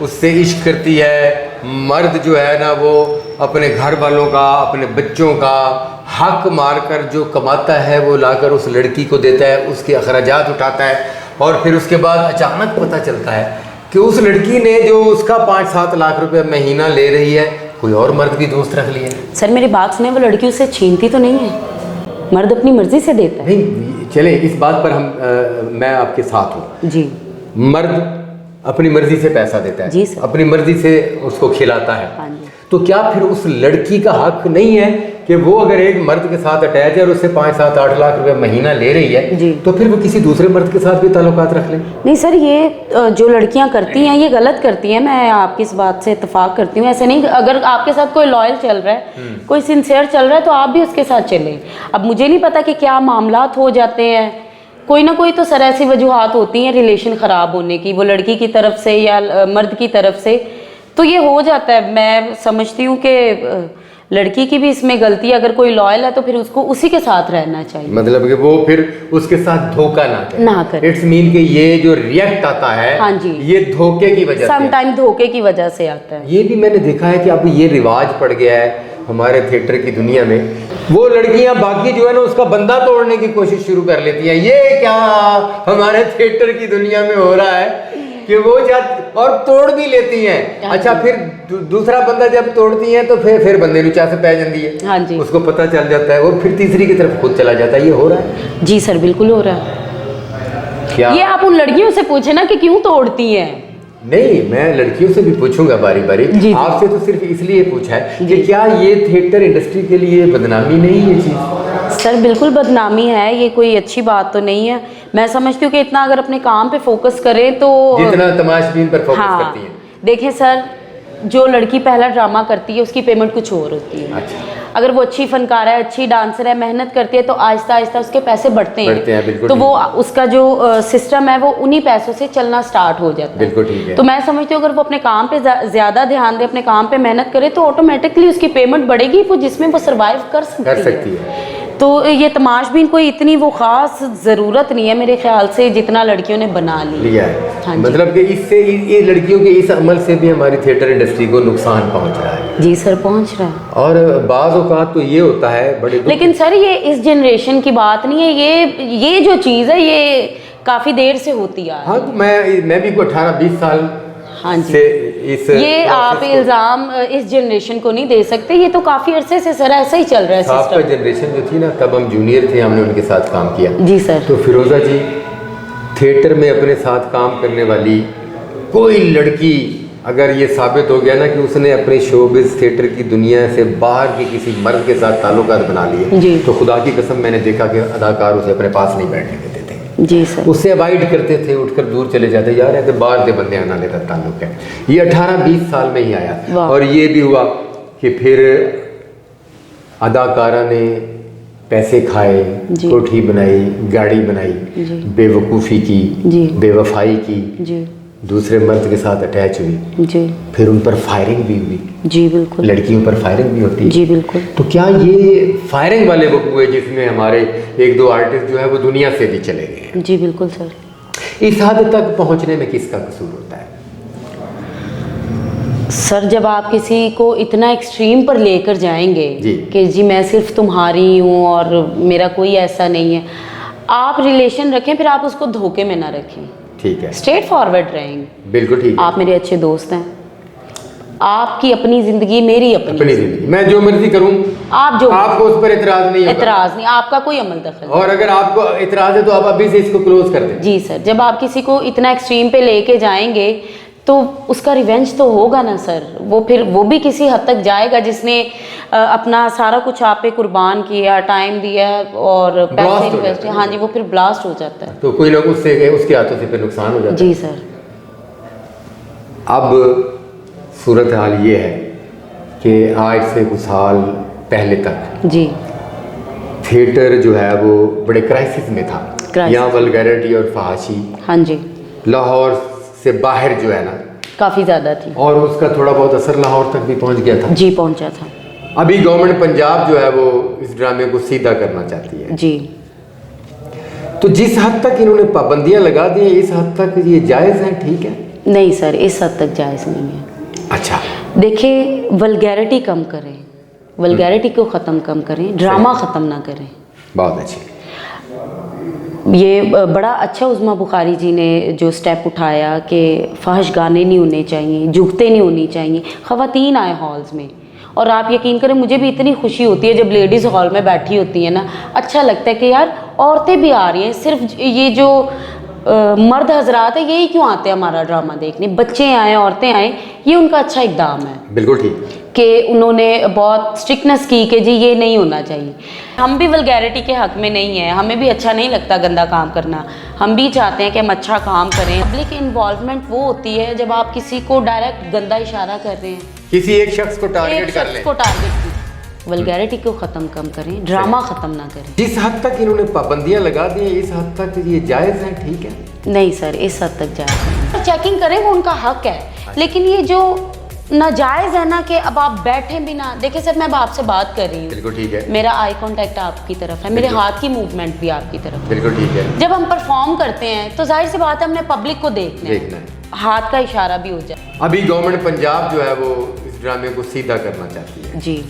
उससे इश्क करती है। मर्द जो है ना, वो अपने घर वालों का, अपने बच्चों का हक मारकर जो कमाता है वो लाकर उस लड़की को देता है, उसके अखराजात उठाता है, और फिर उसके बाद अचानक पता चलता है कि उस लड़की ने जो उसका 5-7 लाख रुपए महीना ले रही है, कोई और मर्द भी दोस्त रख लिया। सर मेरी बात सुने, वो लड़की उससे छीनती तो नहीं है, मर्द अपनी मर्जी से देता है। नहीं, चले इस बात पर हम मैं आपके साथ हूँ जी। मर्द अपनी मर्जी से पैसा देता है, जी सर, अपनी मर्जी से उसको खिलाता है। हाँ जी। तो क्या फिर उस लड़की का हक नहीं है कि वो अगर एक मर्द के साथ अटैच है और उससे 5-7-8 लाख रुपए महीना ले रही है जी, तो फिर वो किसी दूसरे मर्द के साथ भी ताल्लुकात रख ले? नहीं सर, ये जो लड़कियां करती हैं ये गलत करती हैं। मैं आपकी इस बात से इत्तेफाक करती हूँ। ऐसे नहीं, अगर आपके साथ कोई लॉयल चल रहा है, कोई सिंसियर चल रहा है, तो आप भी उसके साथ चलें। अब मुझे नहीं पता कि क्या मामलात हो जाते हैं, कोई ना कोई तो सर ऐसी वजूहात होती हैं रिलेशन ख़राब होने की, वो लड़की की तरफ से या मर्द की तरफ से, तो ये हो जाता है। मैं समझती हूँ कि लड़की की भी इसमें गलती है। अगर कोई लॉयल है तो फिर उसको उसी के साथ रहना चाहिए, मतलब कि वो फिर उसके साथ धोखा ना करे। इट्स मीन कि ये जो रिएक्ट आता है, हाँ जी, ये धोखे की वजह से, समटाइम धोखे की वजह से आता है। ये भी मैंने देखा है कि अब ये रिवाज पड़ गया है हमारे थिएटर की दुनिया में। वो लड़कियां बाकी जो है ना उसका बंदा तोड़ने की कोशिश शुरू कर लेती हैं। ये क्या हमारे थिएटर की दुनिया में हो रहा है कि वो और तोड़ भी लेती हैं। अच्छा, फिर दूसरा बंदा जब तोड़ती हैं तो फिर बंदे नुचा से पै जाती है। हाँ जी, उसको पता चल जाता है, वो फिर तीसरी की तरफ खुद चला जाता है। ये हो रहा है? जी सर, बिल्कुल हो रहा है। क्या ये आप उन लड़कियों से पूछे ना कि क्यों तोड़ती हैं। नहीं, मैं लड़कियों से भी पूछूंगा बारी बारी। आपसे तो सिर्फ इसलिए पूछा है कि क्या ये थिएटर इंडस्ट्री के लिए बदनामी नहीं है ये चीज़? सर बिल्कुल बदनामी है, ये कोई अच्छी बात तो नहीं है। मैं समझती हूँ कि इतना अगर अपने काम पे फोकस करें तो, जितना तमाशबीन पर फोकस हाँ, करती हैं। देखें सर, जो लड़की पहला ड्रामा करती है उसकी पेमेंट कुछ और होती है। अच्छा। अगर वो अच्छी फनकार है, अच्छी डांसर है, मेहनत करती है, तो आहिस्ता आहिस्ता उसके पैसे बढ़ते हैं। तो वो उसका जो सिस्टम है वो उन्हीं पैसों से चलना स्टार्ट हो जाता है। बिल्कुल ठीक है। तो मैं समझती हूँ अगर वो अपने काम पे ज़्यादा ध्यान दे, अपने काम पे मेहनत करे, तो ऑटोमेटिकली उसकी पेमेंट बढ़ेगी, वो जिसमें वो सर्वाइव कर सकती है। तो ये तमाशबीन कोई इतनी वो ख़ास ज़रूरत नहीं है मेरे ख्याल से, जितना लड़कियों ने बना लिया है। हाँ, मतलब कि इससे ये लड़कियों के इस अमल से भी हमारी थिएटर इंडस्ट्री को नुकसान पहुंच रहा है। जी सर, पहुंच रहा है। और बाज़ औक़ात तो ये होता है बड़े, लेकिन सर ये इस जनरेशन की बात नहीं है, ये जो चीज़ है ये काफ़ी देर से होती आ रही है। हाँ, तो मैं भी 18-20 साल हाँ जी। से इस ये आप process को- इल्ज़ाम इस जनरेशन को नहीं दे सकते, ये तो काफ़ी अरसे से सर ऐसा ही चल रहा है आपका सिस्टम। जनरेशन जो थी ना, तब हम जूनियर थे, हमने उनके साथ काम किया। जी सर। तो फिरोज़ा जी, थिएटर में अपने साथ काम करने वाली कोई लड़की अगर ये साबित हो गया ना कि उसने अपने शोबिज़ थिएटर की दुनिया से बाहर के किसी मर्द के साथ ताल्लुकात बना लिए, जी। तो खुदा की कसम मैंने देखा कि अदाकार उसे अपने पास नहीं बैठने देते थे, जी सर। उससे अवॉइड करते थे, उठकर दूर चले जाते, यार ऐसे बाहर के बंदे आना लेता ताल्लुक है। ये 18-20 साल में ही आया। वाह। और ये भी हुआ कि फिर अदाकारा ने पैसे खाए, जी। कोठी बनाई, गाड़ी बनाई, जी। बेवकूफ़ी की, जी। बेवफाई की, जी दूसरे मर्द के साथ अटैच हुई, जी फिर उन पर फायरिंग भी हुई। जी बिल्कुल। लड़कियों पर फायरिंग भी होती है। जी बिल्कुल। तो क्या ये फायरिंग वाले वक्त हुए जिसमें हमारे 1-2 आर्टिस्ट जो है वो दुनिया से भी चले गए हैं? जी बिल्कुल सर। इस हद तक पहुंचने में किसका कसूर होता है? सर जब आप किसी को इतना एक्सट्रीम पर लेकर जाएंगे जी। कि जी मैं सिर्फ तुम्हारी हूँ और मेरा कोई ऐसा नहीं है, आप रिलेशन रखें फिर आप उसको धोखे में ना रखें, ठीक है, स्ट्रेट फॉरवर्ड रहेंगे। बिल्कुल ठीक है। आप मेरे अच्छे दोस्त हैं, आपकी अपनी ज़िंदगी मेरी अपनी अपनी, जिंदगी मैं जो मर्जी करूं, आप जो आपको उस पर इतराज नहीं होगा। एतराज़ नहीं, आपका कोई अमल दखल नहीं। और अगर आपको इतराज है तो आप अभी से इसको क्लोज कर दें। जी सर, जब आप किसी को इतना एक्सट्रीम पे लेके जाएंगे तो उसका रिवेंज तो होगा ना सर, वो फिर वो भी किसी हद तक जाएगा जिसने अपना सारा कुछ आप पे कुर्बान किया, टाइम दिया और Blast पैसे हो इन्वेस्ट जाता किए। है। हाँ जी, वो फिर ब्लास्ट हो जाता है। तो कोई ना उससे उसके हाथों से फिर नुकसान हो जाता है। जी सर। अब सूरत हाल ये है कि आज से कुछ साल पहले तक जी थिएटर जो है वो बड़े क्राइसिस में था। Crisis। यहाँ वल्गैरिटी और फहाशी हाँ जी, लाहौर से बाहर जो है ना, काफ़ी ज़्यादा थी। और उसका थोड़ा बहुत असर लाहौर तक भी पहुँच गया था। जी पहुंचा था। अभी गवर्नमेंट पंजाब जो है वो इस ड्रामे को सीधा करना चाहती है। जी तो जिस हद तक इन्होंने पाबंदियां लगा दी हैं, इस हद तक ये जायज़ है, ठीक है? नहीं सर, इस हद तक जायज़ नहीं है। अच्छा, देखिए, वल्गैरिटी कम करें, वल्गैरिटी को ख़त्म कम करें, ड्रामा ख़त्म ना करें। बहुत अच्छी। ये बड़ा अच्छा उज़्मा बुखारी जी ने जो स्टेप उठाया कि फाहिश गाने नहीं होने चाहिए, जुगते नहीं होनी चाहिए, ख़वातीन आए हॉल्स में। और आप यकीन करें, मुझे भी इतनी खुशी होती है जब लेडीज़ हॉल में बैठी होती है ना, अच्छा लगता है कि यार औरतें भी आ रही हैं। सिर्फ ये जो मर्द हजरात है यही क्यों आते हैं हमारा ड्रामा देखने, बच्चे आए, औरतें आए, ये उनका अच्छा इक़दाम है बिल्कुल ठीक कि उन्होंने बहुत स्ट्रिक्टनेस की कि जी ये नहीं होना चाहिए। हम भी वल्गैरिटी के हक़ में नहीं है, हमें भी अच्छा नहीं लगता गंदा काम करना, हम भी चाहते हैं कि हम अच्छा काम करें। पब्लिक इन्वॉल्वमेंट वो होती है जब आप किसी को डायरेक्ट गंदा इशारा कर रहे हैं, किसी एक शख्स को टारगेट एक कर शख्स लें। को टारगेट की। वल्गैरिटी को ख़त्म कम करें, ड्रामा ख़त्म ना करें। जिस हद तक इन्होंने पाबंदियां लगा दी हैं, इस हद तक ये जायज़ है, ठीक है? नहीं सर, इस हद तक जायज़ नहीं। चेकिंग करें, वो उनका हक है, लेकिन ये जो नाजायज़ है ना कि अब आप बैठे भी ना। देखिए सर, मैं अब आपसे बात कर रही हूँ, बिल्कुल ठीक है, मेरा आई कांटेक्ट आपकी तरफ है, मेरे बिल्कुल। हाथ की मूवमेंट भी आपकी तरफ है। बिल्कुल ठीक है, जब हम परफॉर्म करते हैं तो जाहिर सी बात है हमने पब्लिक को देखना देखना है, है। हाथ का इशारा भी हो जाए। अभी गवर्नमेंट पंजाब जो है वो इस ड्रामे को सीधा करना चाहती है। जी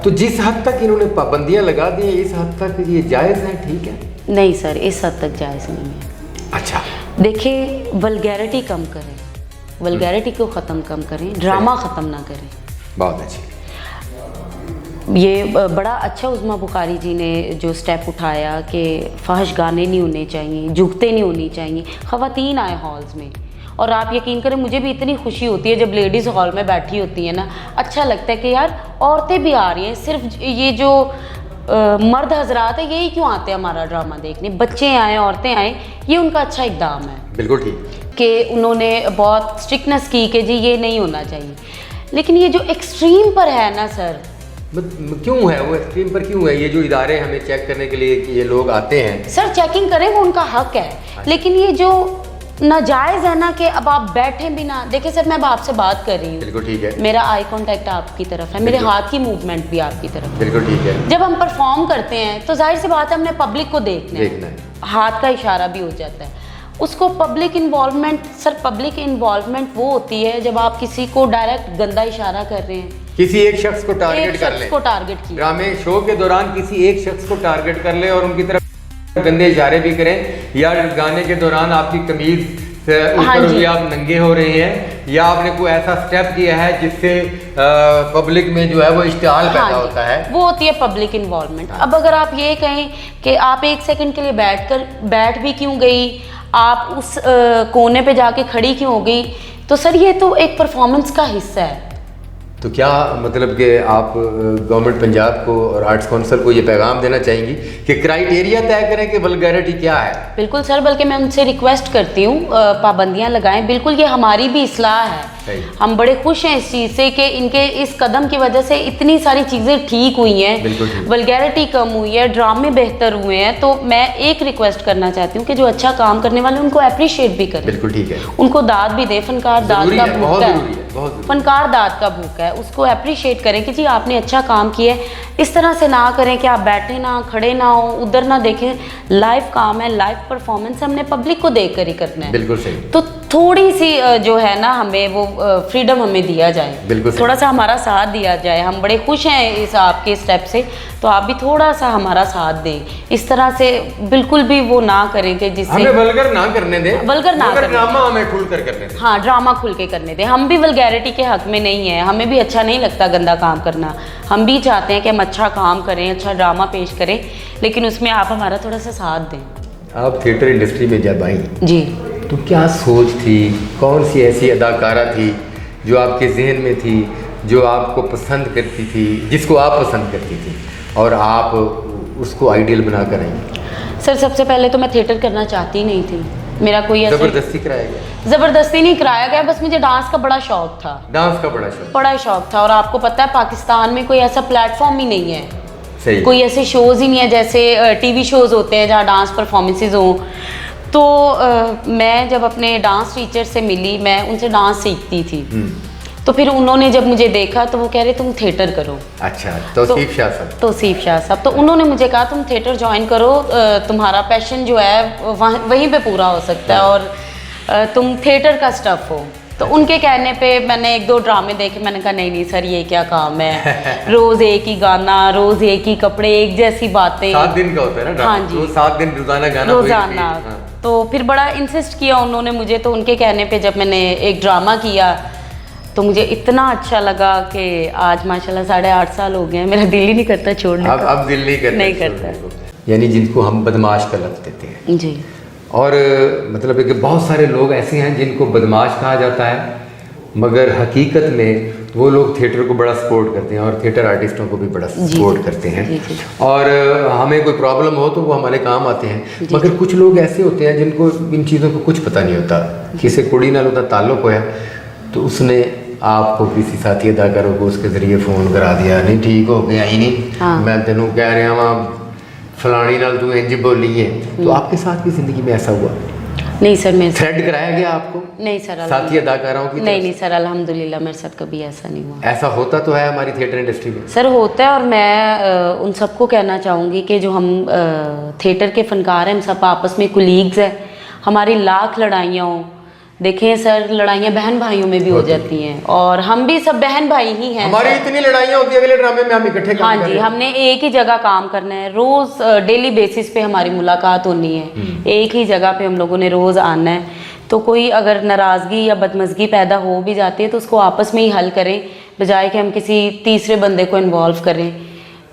तो जिस हद तक इन्होंने पाबंदियां लगा दी हैं, इस हद तक ये जायज़ है, ठीक है? नहीं सर, इस हद तक जायज़ नहीं है। अच्छा, देखिए, वल्गैरिटी कम करें, वल्गैरिटी को ख़त्म कम करें, ड्रामा ख़त्म ना करें। बहुत अच्छी। ये बड़ा अच्छा उज़्मा बुखारी जी ने जो स्टेप उठाया कि फाहिश गाने नहीं होने चाहिए, जुगते नहीं होनी चाहिए, ख़वातीन आए हॉल्स में। और आप यकीन करें, मुझे भी इतनी खुशी होती है जब लेडीज़ हॉल में बैठी होती है ना, अच्छा लगता है कि यार औरतें भी आ रही हैं। सिर्फ ये जो मर्द हजरात है यही क्यों आते हैं हमारा ड्रामा देखने, बच्चे आए, औरतें आए, ये उनका अच्छा इक़दाम है बिल्कुल ठीक, कि उन्होंने बहुत स्ट्रिक्टनेस की कि जी ये नहीं होना चाहिए। लेकिन ये जो एक्सट्रीम पर है ना सर, क्यों है वो एक्सट्रीम पर, क्यों है? ये जो इदारे हमें चेक करने के लिए कि ये लोग आते हैं, सर चेकिंग करें, वो उनका हक है, लेकिन ये जो नाजायज़ है ना कि अब आप बैठे भी ना। देखिए सर, मैं अब आपसे बात कर रही हूँ, बिल्कुल ठीक है, मेरा आई कांटेक्ट आपकी तरफ है, मेरे बिल्कुल। हाथ की मूवमेंट भी आपकी तरफ है। बिल्कुल ठीक है, जब हम परफॉर्म करते हैं तो जाहिर सी बात है हमने पब्लिक को देखना देखना है, है। हाथ का इशारा भी हो जाता है। उसको public involvement, sir public involvement वो होती है जब आप किसी को डायरेक्ट गंदा इशारा कर रहे हैं, किसी एक शख्स को एक टारगेट कर शख्स लें, को टारगेट किया। ड्रामे शो के दौरान किसी एक शख्स को टारगेट कर ले और उनकी तरफ गंदे इशारे भी करें, या गाने के दौरान आपकी कमीज हाँ ऊपर जी। भी आप नंगे हो रहे हैं, या आपने कोई ऐसा स्टेप किया है जिससे पब्लिक में जो है वो इश्तिहाल पैदा हाँ जी, होता है? वो होती है पब्लिक इन्वॉल्वमेंट। अब अगर आप ये कहें कि आप एक सेकंड के लिए बैठ भी क्यों गई, आप उस कोने पे जाके खड़ी क्यों हो गई, तो सर ये तो एक परफॉर्मेंस का हिस्सा है। तो क्या मतलब कि आप गवर्नमेंट पंजाब को और आर्ट्स काउंसिल को ये पैगाम देना चाहेंगी कि क्राइटेरिया तय करें कि वल्गैरिटी क्या है? बिल्कुल सर, बल्कि मैं उनसे रिक्वेस्ट करती हूँ पाबंदियाँ लगाएं। बिल्कुल, ये हमारी भी इस्लाह है। सही। हम बड़े खुश हैं इस चीज़ से कि इनके इस कदम की वजह से इतनी सारी चीज़ें ठीक हुई बिल्कुल हैं, ठीक। वल्गैरिटी कम हुई है, ड्रामे बेहतर हुए हैं। तो मैं एक रिक्वेस्ट करना चाहती हूँ कि जो अच्छा काम करने वाले उनको अप्रिशिएट भी करें, बिल्कुल ठीक है, उनको दाद भी दे। फनकार दाद जरूरी का है, बहुत भूखा जरूरी है, है, बहुत जरूरी है। फनकार दाद का भूखा है, उसको अप्रिशिएट करें कि जी आपने अच्छा काम किया है। इस तरह से ना करें कि आप बैठे ना, खड़े ना हो, उधर ना देखें। लाइव काम है, लाइव परफॉर्मेंस हमने पब्लिक को देख कर ही करना है। बिल्कुल सही। तो थोड़ी सी जो है ना, हमें वो फ्रीडम हमें दिया जाए, बिल्कुल सही। थोड़ा सा हमारा साथ दिया जाए। हम बड़े खुश हैं इस आपके स्टेप से, तो आप भी थोड़ा सा हमारा साथ दें। इस तरह से बिल्कुल भी वो ना करें कि हमें जिससे वल्गर ना करने दें, वल्गर ना मगर करने ड्रामा हमें खुल कर करने दें। हाँ, ड्रामा खुल के करने दें। हम भी वल्गैरिटी के हक में नहीं है, हमें भी अच्छा नहीं लगता गंदा काम करना। हम भी चाहते हैं कि हम अच्छा काम करें, अच्छा ड्रामा पेश करें, लेकिन उसमें आप हमारा थोड़ा सा साथ दें। आप थिएटर इंडस्ट्री में जब आई जी, तो क्या सोच थी, कौन सी ऐसी अदाकारा थी जो आपके जहन में थी, जो आपको पसंद करती थी, जिसको आप पसंद करती थी और आप उसको आइडियल बना कर आई? सर सबसे पहले तो मैं थिएटर करना चाहती नहीं थी। मेरा कोई ऐसा जबरदस्ती कराया गया? ज़बरदस्ती नहीं कराया गया, बस मुझे डांस का बड़ा शौक था। डांस का बड़ा शौक? बड़ा शौक था। और आपको पता है पाकिस्तान में कोई ऐसा प्लेटफॉर्म ही नहीं है, सही। कोई ऐसे शोज़ ही नहीं है जैसे टीवी शोज़ होते हैं जहाँ डांस परफॉर्मेंसेज हों। तो मैं जब अपने डांस टीचर से मिली, मैं उनसे डांस सीखती थी। तो फिर उन्होंने जब मुझे देखा तो वो कह रहे तुम थिएटर करो। अच्छा, तौसीफ शाह साहब। तौसीफ शाह साहब, तो उन्होंने मुझे कहा तुम थिएटर ज्वाइन करो, तुम्हारा पैशन जो है वहीं पे पूरा हो सकता है और तुम थिएटर का स्टफ हो। तो उनके कहने पे मैंने 1-2 ड्रामे देखे। मैंने कहा नहीं सर, ये क्या काम है, रोज़ एक ही गाना, रोज़ एक ही कपड़े, एक जैसी बातें। 7 दिन का होता है ना ड्रामा? हाँ जी, तो 7 दिन रोजाना गाना, रोज़ाना। हाँ। तो फिर बड़ा इंसिस्ट किया उन्होंने मुझे। तो उनके कहने पे जब मैंने एक ड्रामा किया तो मुझे इतना अच्छा लगा कि आज माशाल्लाह 8.5 साल हो गए हैं, मेरा दिल ही नहीं करता छोड़ने का। अब दिल नहीं करता? नहीं करता। यानी जिनको हम बदमाश का लफ्ज़ देते हैं। जी। और मतलब है कि बहुत सारे लोग ऐसे हैं जिनको बदमाश कहा जाता है, मगर हकीकत में वो लोग थिएटर को बड़ा सपोर्ट करते हैं और थिएटर आर्टिस्टों को भी बड़ा सपोर्ट करते हैं। जी, जी। और हमें कोई प्रॉब्लम हो तो वो हमारे काम आते हैं। मगर कुछ लोग ऐसे होते हैं जिनको इन चीज़ों को कुछ पता नहीं होता। किसी कुड़ी नाल उसका ताल्लुक होया तो उसने आपको किसी साथी अदाकारों को उसके ज़रिए फ़ोन करा दिया, नहीं ठीक हो गया ही नहीं, हाँ। मैं तेनों कह रहा वहाँ फलानी नाल तू इंज बोली है। तो आपके साथ भी ज़िंदगी में ऐसा हुआ? नहीं सर, मेरे साथ थ्रेड कराया गया आपको नहीं सर, साथी अदाकाराओं की? नहीं सर, अल्हम्दुलिल्लाह मेरे साथ कभी ऐसा नहीं हुआ। ऐसा होता तो है हमारी थिएटर इंडस्ट्री में? सर होता है, और मैं उन सबको कहना चाहूँगी कि जो हम थिएटर के फनकार हैं, हम सब आपस में कुलीग्स हैं। हमारी लाख लड़ाइयाँ हों, देखें सर, लड़ाइयाँ बहन भाइयों में भी हो जाती हैं और हम भी सब बहन भाई ही हैं। हमारी इतनी लड़ाइयाँ होती है, अगले ड्रामे में हम इकट्ठे काम हाँ कर जी, रहे हैं। हमने एक ही जगह काम करना है, रोज़ डेली बेसिस पे हमारी मुलाकात होनी है, एक ही जगह पे हम लोगों ने रोज़ आना है। तो कोई अगर नाराज़गी या बदमज़गी पैदा हो भी जाती है तो उसको आपस में ही हल करें, बजाय कि हम किसी तीसरे बंदे को इन्वॉल्व करें।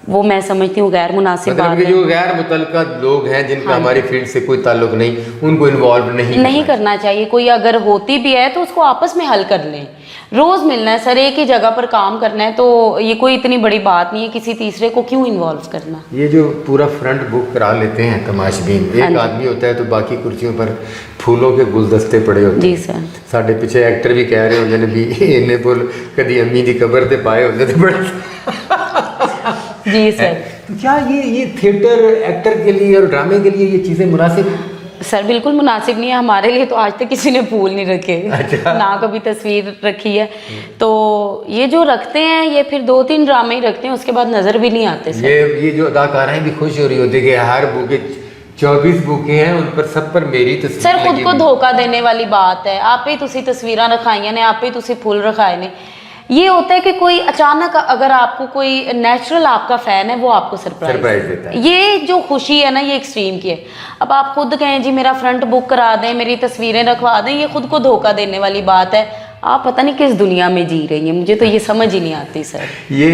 वो मैं समझती हूँ गैर मुनासिब मतलब बात कि है। जो गैर मुतल्लका लोग हैं जिनका हमारी फील्ड से कोई ताल्लुक नहीं, उनको इन्वॉल्व नहीं करना चाहिए। कोई अगर होती भी है तो उसको आपस में हल कर लें। रोज़ मिलना है सर, एक ही जगह पर काम करना है, तो ये कोई इतनी बड़ी बात नहीं है, किसी तीसरे को क्यों इन्वॉल्व करना। ये जो पूरा फ्रंट बुक करा लेते हैं तमाशबीन, एक आदमी होता है तो बाकी कुर्सियों पर फूलों के गुलदस्ते पड़े होते जी हैं। सर। साढ़े पीछे एक्टर भी कह रहे होंगे ने भी इन्हें बोल कभी अम्मी की कबर से पाए होंगे तो बड़ा जी सर। तो क्या ये थिएटर एक्टर के लिए और ड्रामे के लिए ये चीज़ें मुनासिब हैं? सर बिल्कुल मुनासिब नहीं है हमारे लिए। तो आज तक किसी ने फूल नहीं रखे, अच्छा। ना कभी तस्वीर रखी है। तो ये जो रखते हैं ये फिर 2-3 ड्रामे ही रखते हैं, उसके बाद नज़र भी नहीं आते सर। ये जो अदाकाराएं भी खुश हो रही होती कि हर बुके 24 बुके हैं, उन पर सब पर मेरी तस्वीर सर खुद लगी को हुई। धोखा देने वाली बात है। आप ही तुसी तस्वीरां रखाइयां ने, आप ही तुसी फुल रखाए ने। ये होता है कि कोई अचानक अगर आपको कोई नेचुरल आपका फैन है वो आपको सरप्राइज देता है। ये जो खुशी है ना ये एक्सट्रीम की है। अब आप खुद कहें जी मेरा फ्रंट बुक करा दें, मेरी तस्वीरें रखवा दें, ये खुद को धोखा देने वाली बात है। आप पता नहीं किस दुनिया में जी रही हैं, मुझे तो ये समझ ही नहीं आती सर। ये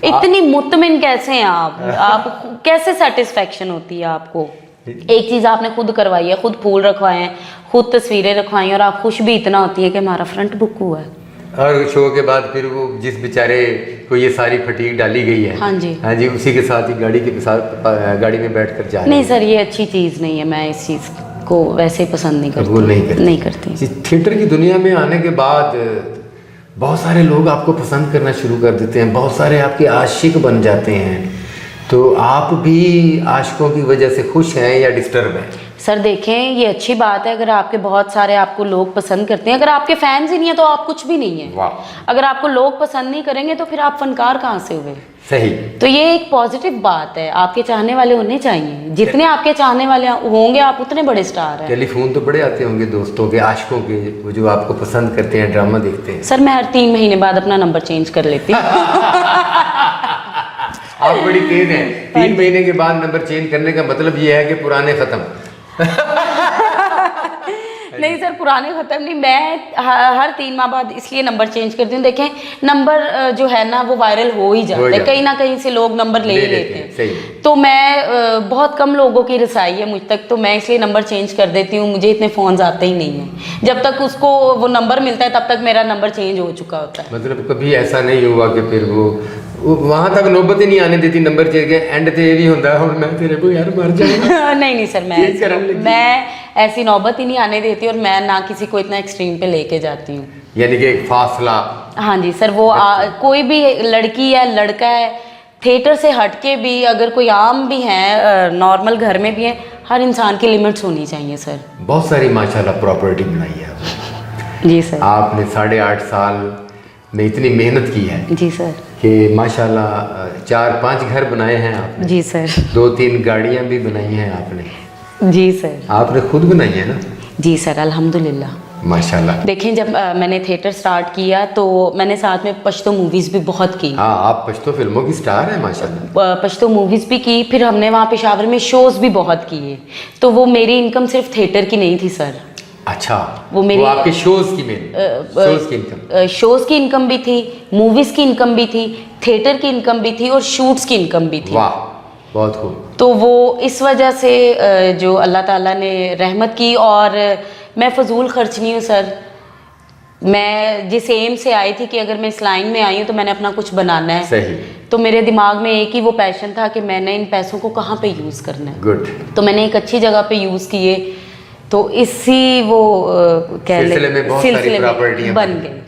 इतनी मुतमिन कैसे हैं आप कैसे सेटिस्फेक्शन होती है आपको? एक चीज़ आपने खुद करवाई है, खुद फूल रखवाए हैं, खुद तस्वीरें रखवाई हैं और आप खुश भी इतना होती है कि हमारा फ्रंट बुक हुआ है। और शो के बाद फिर वो जिस बेचारे को ये सारी फटीक डाली गई है, हाँ जी, हाँ जी, उसी के साथ ही गाड़ी के साथ गाड़ी में बैठकर जा रहे नहीं सर ये अच्छी चीज़ नहीं है, मैं इस चीज़ को वैसे ही पसंद नहीं करती। कबूल नहीं करती। थिएटर की दुनिया में आने के बाद बहुत सारे लोग आपको पसंद करना शुरू कर देते हैं, बहुत सारे आपके आशिक बन जाते हैं। तो आप भी आशिकों की वजह से खुश हैं या डिस्टर्ब हैं? सर देखें ये अच्छी बात है अगर आपके बहुत सारे आपको लोग पसंद करते हैं। अगर आपके फैंस ही नहीं है तो आप कुछ भी नहीं है। वाह। अगर आपको लोग पसंद नहीं करेंगे तो फिर आप फनकार कहाँ से हुए? सही। तो ये एक पॉजिटिव बात है, आपके चाहने वाले होने चाहिए। जितने आपके चाहने वाले होंगे आप उतने बड़े स्टार हैं। टेलीफोन तो बड़े आते होंगे दोस्तों के, आशिकों के, वो जो आपको पसंद करते हैं, ड्रामा देखते हैं। सर मैं हर 3 महीने बाद अपना नंबर चेंज कर लेती हूँ। आप बड़ी तेज हैं। 3 महीने के बाद नंबर चेंज करने का मतलब ये है कि पुराने खत्म। नहीं सर पुराने खत्म नहीं, मैं हर 3 माह बाद इसलिए नंबर चेंज करती हूँ। देखें नंबर जो है ना वो वायरल हो ही जाता है, कहीं ना कहीं से लोग नंबर ले ही लेते हैं। सही। तो मैं बहुत कम लोगों की रसाई है मुझ तक, तो मैं इसलिए नंबर चेंज कर देती हूँ। मुझे इतने फ़ोन आते ही नहीं हैं, जब तक उसको वो नंबर मिलता है तब तक मेरा नंबर चेंज हो चुका होता है। मतलब कभी ऐसा नहीं हुआ कि फिर वो वहां तक नौबत ही नहीं आने देती नंबर चेंज के एंड ते ये भी होता है और मैं तेरे को यार मर जाऊंगा। नहीं सर मैं ऐसी नौबत ही नहीं आने देती और मैं ना किसी को इतना एक्सट्रीम पे लेके जाती हूँ। यानी कि एक फासला। हाँ जी सर वो कोई भी लड़की है लड़का है, थिएटर से हटके भी अगर कोई आम भी है, नॉर्मल घर में भी है, हर इंसान की लिमिट्स होनी चाहिए सर। बहुत सारी माशाल्लाह प्रॉपर्टी बनाई है आपने। जी सर। आपने 8.5 साल में इतनी मेहनत की है जी सर कि माशाल्लाह 4-5 घर बनाए हैं आपने। जी सर। 2-3 गाड़ियां भी बनाई हैं आपने। जी सर। आपने खुद बनाई है ना? जी सर अल्हम्दुलिल्लाह। माशाल्लाह। देखें जब मैंने थिएटर स्टार्ट किया तो मैंने साथ में पश्तो मूवीज़ भी बहुत की। हाँ आप पश्तो फिल्मों की स्टार हैं माशाल्लाह। पश्तो मूवीज़ भी की, फिर हमने वहाँ पेशावर में शोज़ भी बहुत किए। तो वो मेरी इनकम सिर्फ थिएटर की नहीं थी सर। अच्छा वो मेरी आपके शोज़ की शोज़ की इनकम, शोज़ की इनकम भी थी, मूवीज़ की इनकम भी थी, थिएटर की इनकम भी थी और शूट्स की इनकम भी थी। वाह बहुत खूब। तो वो इस वजह से जो अल्लाह ताला ने रहमत की, और मैं फ़जूल खर्च नहीं हूँ सर। मैं जिस एम से आई थी कि अगर मैं इस लाइन में आई हूँ तो मैंने अपना कुछ बनाना है। सही। तो मेरे दिमाग में एक ही वो पैशन था कि मैंने इन पैसों को कहाँ पे यूज़ करना है। गुड। तो मैंने एक अच्छी जगह पे यूज़ किए, तो इसी वो सिलसिले में बहुत सारी प्रॉपर्टियां बन गई।